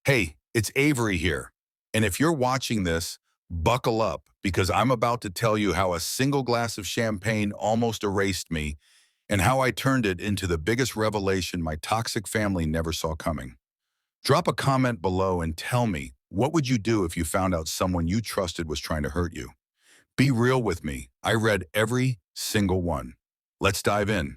Hey, it's Avery here. And if you're watching this, buckle up because I'm about to tell you how a single glass of champagne almost erased me and how I turned it into the biggest revelation my toxic family never saw coming. Drop a comment below and tell me, what would you do if you found out someone you trusted was trying to hurt you? Be real with me. I read every single one. Let's dive in.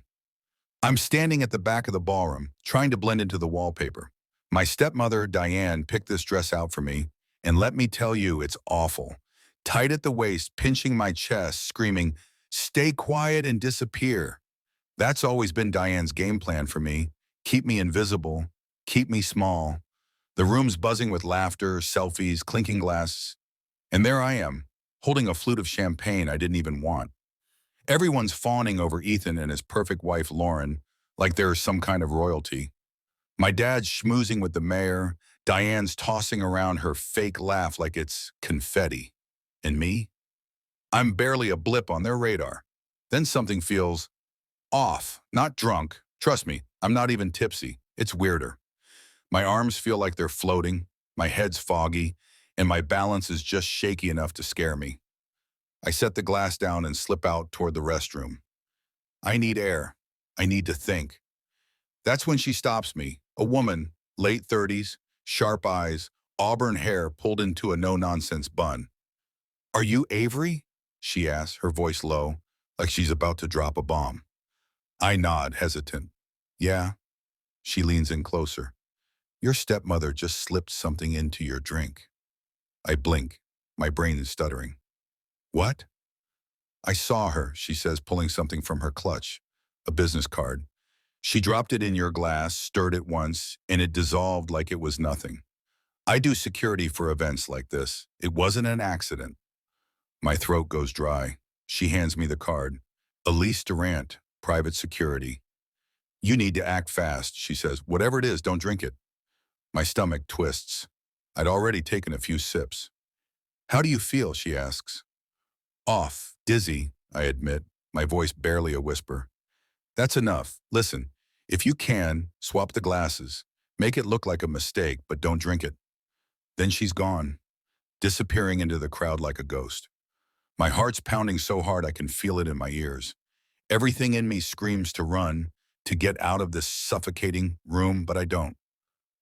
I'm standing at the back of the ballroom, trying to blend into the wallpaper. My stepmother, Diane, picked this dress out for me, and let me tell you, it's awful. Tight at the waist, pinching my chest, screaming, "Stay quiet and disappear." That's always been Diane's game plan for me. Keep me invisible, keep me small. The room's buzzing with laughter, selfies, clinking glasses. And there I am, holding a flute of champagne I didn't even want. Everyone's fawning over Ethan and his perfect wife, Lauren, like they're some kind of royalty. My dad's schmoozing with the mayor. Diane's tossing around her fake laugh like it's confetti. And me? I'm barely a blip on their radar. Then something feels off, not drunk. Trust me, I'm not even tipsy. It's weirder. My arms feel like they're floating, my head's foggy, and my balance is just shaky enough to scare me. I set the glass down and slip out toward the restroom. I need air. I need to think. That's when she stops me, a woman, late 30s, sharp eyes, auburn hair pulled into a no-nonsense bun. "Are you Avery?" she asks, her voice low, like she's about to drop a bomb. I nod, hesitant. "Yeah." She leans in closer. "Your stepmother just slipped something into your drink." I blink. My brain is stuttering. "What?" "I saw her," she says, pulling something from her clutch. A business card. "She dropped it in your glass, stirred it once, and it dissolved like it was nothing. I do security for events like this. It wasn't an accident." My throat goes dry. She hands me the card. "Elise Durant, private security." "You need to act fast," she says. "Whatever it is, don't drink it." My stomach twists. I'd already taken a few sips. "How do you feel?" she asks. "Off, dizzy," I admit, my voice barely a whisper. "That's enough. Listen, if you can, swap the glasses. Make it look like a mistake, but don't drink it." Then she's gone, disappearing into the crowd like a ghost. My heart's pounding so hard I can feel it in my ears. Everything in me screams to run, to get out of this suffocating room, but I don't.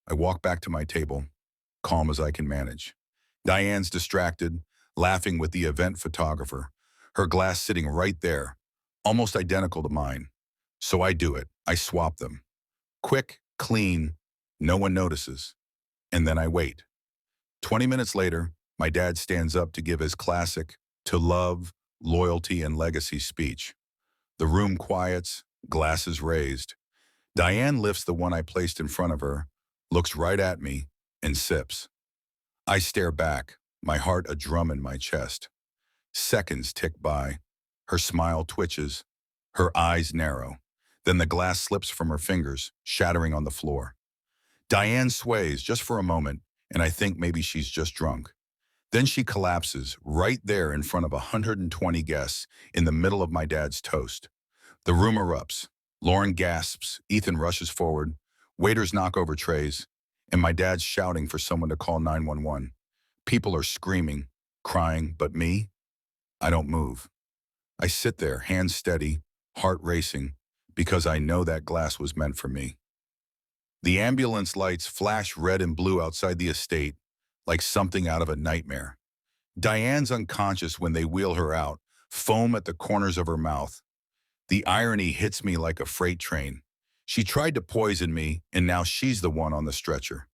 I walk back to my table, calm as I can manage. Diane's distracted, laughing with the event photographer, her glass sitting right there, almost identical to mine. So I do it. I swap them. Quick, clean, no one notices. And then I wait. 20 minutes later, my dad stands up to give his classic "To Love, Loyalty, and Legacy" speech. The room quiets, glasses raised. Diane lifts the one I placed in front of her, looks right at me, and sips. I stare back, my heart a drum in my chest. Seconds tick by. Her smile twitches. Her eyes narrow. Then the glass slips from her fingers, shattering on the floor. Diane sways just for a moment, and I think maybe she's just drunk. Then she collapses right there in front of 120 guests in the middle of my dad's toast. The room erupts. Lauren gasps. Ethan rushes forward. Waiters knock over trays. And my dad's shouting for someone to call 911. People are screaming, crying, but me? I don't move. I sit there, hands steady, heart racing, because I know that glass was meant for me. The ambulance lights flash red and blue outside the estate, like something out of a nightmare. Diane's unconscious when they wheel her out, foam at the corners of her mouth. The irony hits me like a freight train. She tried to poison me, and now she's the one on the stretcher.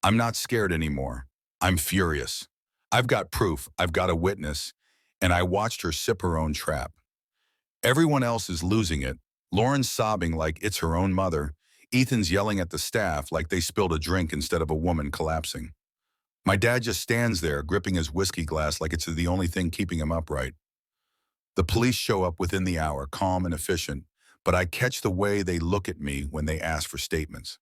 I'm not scared anymore. I'm furious. I've got proof, I've got a witness, and I watched her sip her own trap. Everyone else is losing it. Lauren's sobbing like it's her own mother. Ethan's yelling at the staff like they spilled a drink instead of a woman collapsing. My dad just stands there, gripping his whiskey glass like it's the only thing keeping him upright. The police show up within the hour, calm and efficient, but I catch the way they look at me when they ask for statements.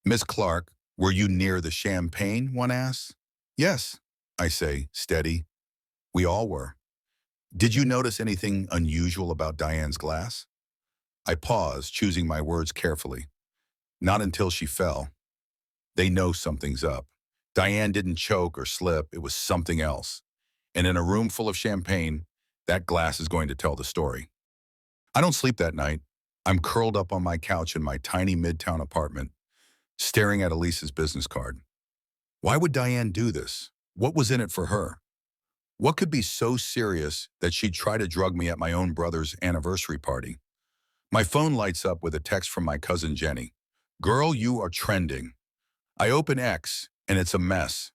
"Miss Clark, were you near the champagne?" one asks. "Yes," I say, steady. "We all were." "Did you notice anything unusual about Diane's glass?" I pause, choosing my words carefully. "Not until she fell." They know something's up. Diane didn't choke or slip. It was something else. And in a room full of champagne, that glass is going to tell the story. I don't sleep that night. I'm curled up on my couch in my tiny midtown apartment, staring at Elise's business card. Why would Diane do this? What was in it for her? What could be so serious that she'd try to drug me at my own brother's anniversary party? My phone lights up with a text from my cousin Jenny. Girl, you are trending. I open X, and it's a mess.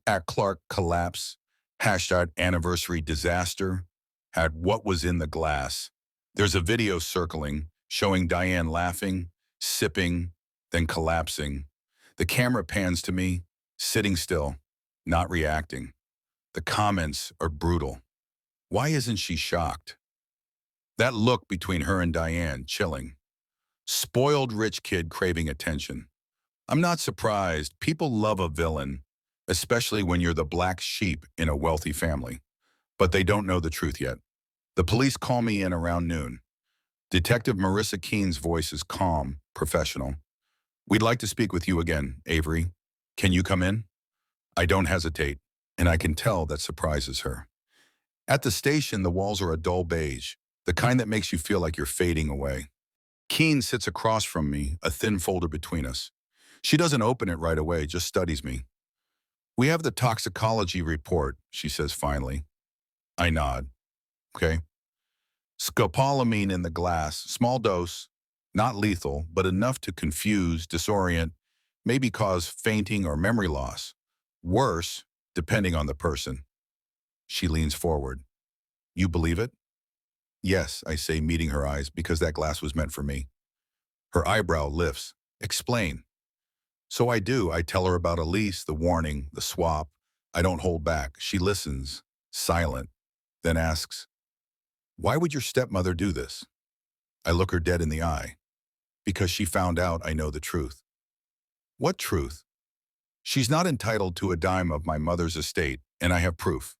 At Clark collapse, hashtag anniversary disaster, had what was in the glass. There's a video circling, showing Diane laughing, sipping, then collapsing. The camera pans to me, sitting still, not reacting. The comments are brutal. Why isn't she shocked? That look between her and Diane, chilling. Spoiled rich kid craving attention. I'm not surprised. People love a villain, especially when you're the black sheep in a wealthy family. But they don't know the truth yet. The police call me in around noon. Detective Marissa Keene's voice is calm, professional. We'd like to speak with you again, Avery. Can you come in? I don't hesitate, and I can tell that surprises her. At the station, the walls are a dull beige, the kind that makes you feel like you're fading away. Keene sits across from me, a thin folder between us. She doesn't open it right away, just studies me. We have the toxicology report, she says finally. I nod. Okay. Scopolamine in the glass, small dose, not lethal, but enough to confuse, disorient, maybe cause fainting or memory loss. Worse, depending on the person. She leans forward. You believe it? Yes, I say, meeting her eyes, because that glass was meant for me. Her eyebrow lifts. Explain. So I do. I tell her about Elise, the warning, the swap. I don't hold back. She listens, silent, then asks, why would your stepmother do this? I look her dead in the eye. Because she found out I know the truth. What truth? She's not entitled to a dime of my mother's estate, and I have proof.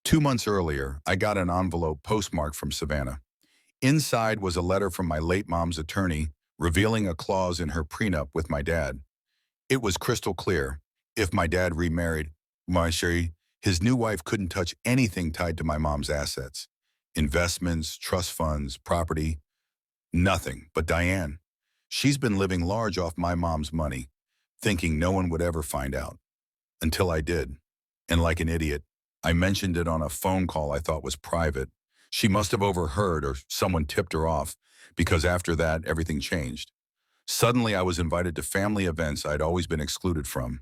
2 months earlier, I got an envelope postmarked from Savannah. Inside was a letter from my late mom's attorney revealing a clause in her prenup with my dad. It was crystal clear. If my dad remarried, my Sherry, his new wife couldn't touch anything tied to my mom's assets. Investments, trust funds, property, nothing. But Diane, she's been living large off my mom's money, thinking no one would ever find out. Until I did. And like an idiot, I mentioned it on a phone call I thought was private. She must have overheard or someone tipped her off, because after that, everything changed. Suddenly, I was invited to family events I'd always been excluded from.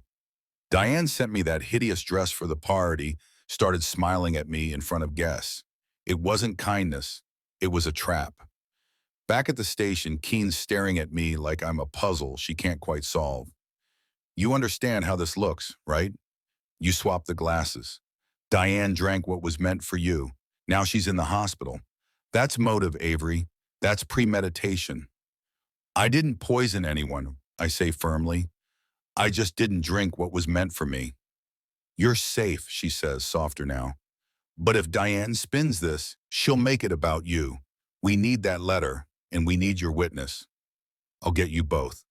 Diane sent me that hideous dress for the party, started smiling at me in front of guests. It wasn't kindness. It was a trap. Back at the station, Keene's staring at me like I'm a puzzle she can't quite solve. You understand how this looks, right? You swapped the glasses. Diane drank what was meant for you. Now she's in the hospital. That's motive, Avery. That's premeditation. I didn't poison anyone, I say firmly. I just didn't drink what was meant for me. You're safe, she says, softer now. But if Diane spins this, she'll make it about you. We need that letter, and we need your witness. I'll get you both.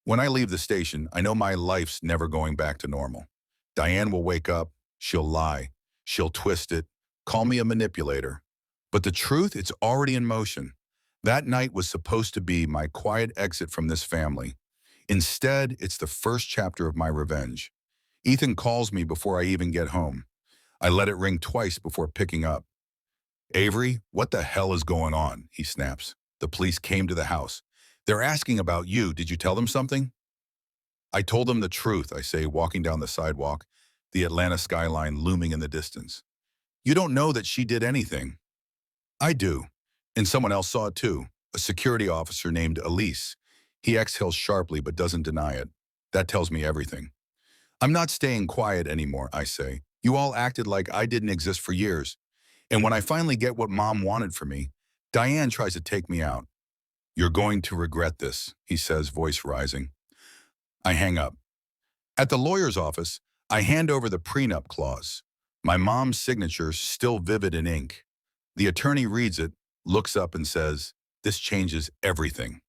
When I leave the station, I know my life's never going back to normal. Diane will wake up, she'll lie, she'll twist it, call me a manipulator. But the truth, it's already in motion. That night was supposed to be my quiet exit from this family. Instead, it's the first chapter of my revenge. Ethan calls me before I even get home. I let it ring twice before picking up. Avery, what the hell is going on? He snaps. The police came to the house. They're asking about you. Did you tell them something? I told them the truth, I say, walking down the sidewalk, the Atlanta skyline looming in the distance. You don't know that she did anything. I do. And someone else saw it too. A security officer named Elise. He exhales sharply but doesn't deny it. That tells me everything. I'm not staying quiet anymore, I say. You all acted like I didn't exist for years. And when I finally get what Mom wanted for me, Diane tries to take me out. You're going to regret this, he says, voice rising. I hang up. At the lawyer's office, I hand over the prenup clause. My mom's signature still vivid in ink. The attorney reads it, looks up and says, this changes everything.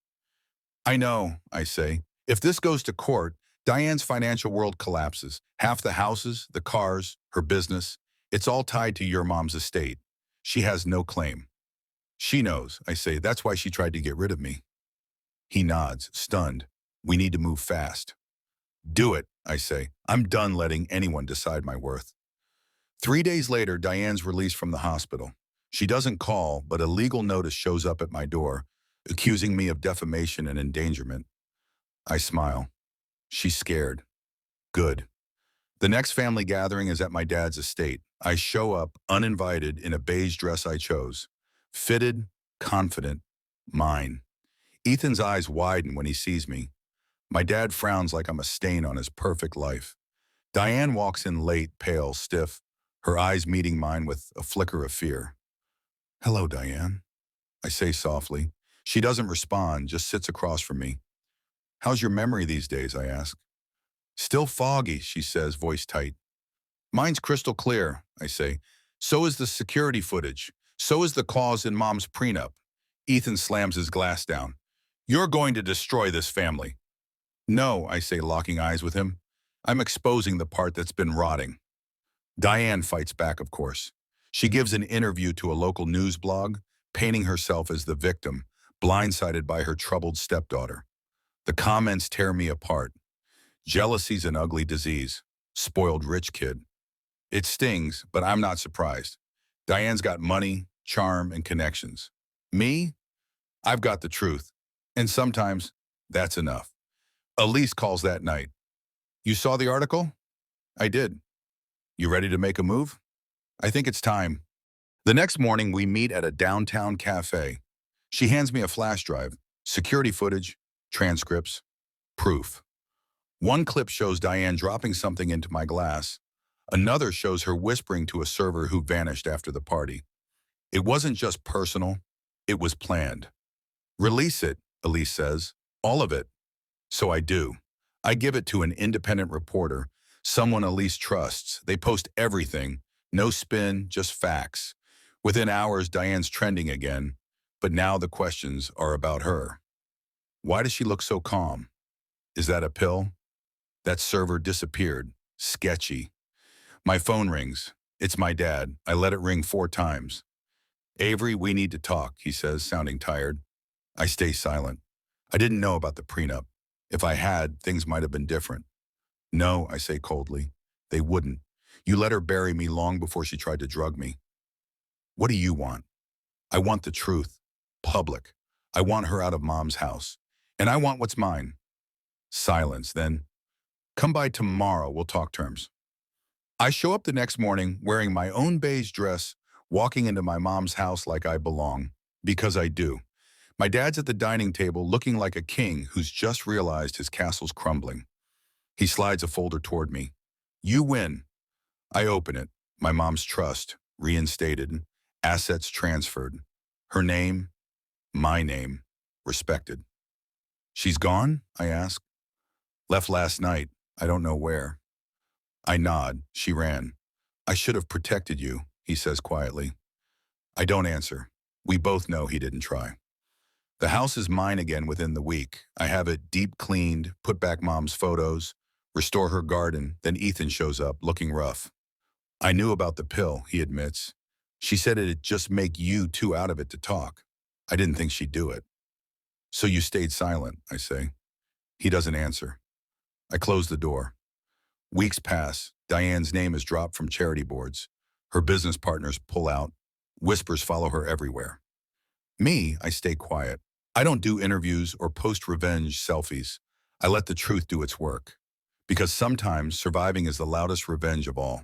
I know, I say. If this goes to court, Diane's financial world collapses. Half the houses, the cars, her business, it's all tied to your mom's estate. She has no claim. She knows, I say. That's why she tried to get rid of me. He nods, stunned. We need to move fast. Do it, I say. I'm done letting anyone decide my worth. 3 days later, Diane's released from the hospital. She doesn't call, but a legal notice shows up at my door, accusing me of defamation and endangerment. I smile. She's scared. Good. The next family gathering is at my dad's estate. I show up, uninvited, in a beige dress I chose. Fitted, confident, mine. Ethan's eyes widen when he sees me. My dad frowns like I'm a stain on his perfect life. Diane walks in late, pale, stiff, her eyes meeting mine with a flicker of fear. Hello, Diane, I say softly. She doesn't respond, just sits across from me. How's your memory these days, I ask. Still foggy, she says, voice tight. Mine's crystal clear, I say. So is the security footage. So is the clause in Mom's prenup. Ethan slams his glass down. You're going to destroy this family. No, I say, locking eyes with him. I'm exposing the part that's been rotting. Diane fights back, of course. She gives an interview to a local news blog, painting herself as the victim, blindsided by her troubled stepdaughter. The comments tear me apart. Jealousy's an ugly disease. Spoiled rich kid. It stings, but I'm not surprised. Diane's got money, charm, and connections. Me? I've got the truth. And sometimes, that's enough. Elise calls that night. You saw the article? I did. You ready to make a move? I think it's time. The next morning, we meet at a downtown cafe. She hands me a flash drive, security footage, transcripts, proof. One clip shows Diane dropping something into my glass. Another shows her whispering to a server who vanished after the party. It wasn't just personal, it was planned. Release it, Elise says. All of it. So I do. I give it to an independent reporter, someone Elise trusts. They post everything. No spin, just facts. Within hours, Diane's trending again, but now the questions are about her. Why does she look so calm? Is that a pill? That server disappeared. Sketchy. My phone rings. It's my dad. I let it ring 4 times. Avery, we need to talk, he says, sounding tired. I stay silent. I didn't know about the prenup. If I had, things might have been different. No, I say coldly. They wouldn't. You let her bury me long before she tried to drug me. What do you want? I want the truth. Public. I want her out of Mom's house. And I want what's mine. Silence, then. Come by tomorrow, we'll talk terms. I show up the next morning wearing my own beige dress, walking into my mom's house like I belong. Because I do. My dad's at the dining table looking like a king who's just realized his castle's crumbling. He slides a folder toward me. You win. I open it. My mom's trust, reinstated, assets transferred. Her name, my name, respected. She's gone? I ask. Left last night. I don't know where. I nod. She ran. I should have protected you, he says quietly. I don't answer. We both know he didn't try. The house is mine again within the week. I have it deep cleaned, put back Mom's photos, restore her garden, then Ethan shows up, looking rough. I knew about the pill, he admits. She said it'd just make you too out of it to talk. I didn't think she'd do it. So you stayed silent, I say. He doesn't answer. I close the door. Weeks pass. Diane's name is dropped from charity boards. Her business partners pull out. Whispers follow her everywhere. Me, I stay quiet. I don't do interviews or post revenge selfies. I let the truth do its work. Because sometimes surviving is the loudest revenge of all.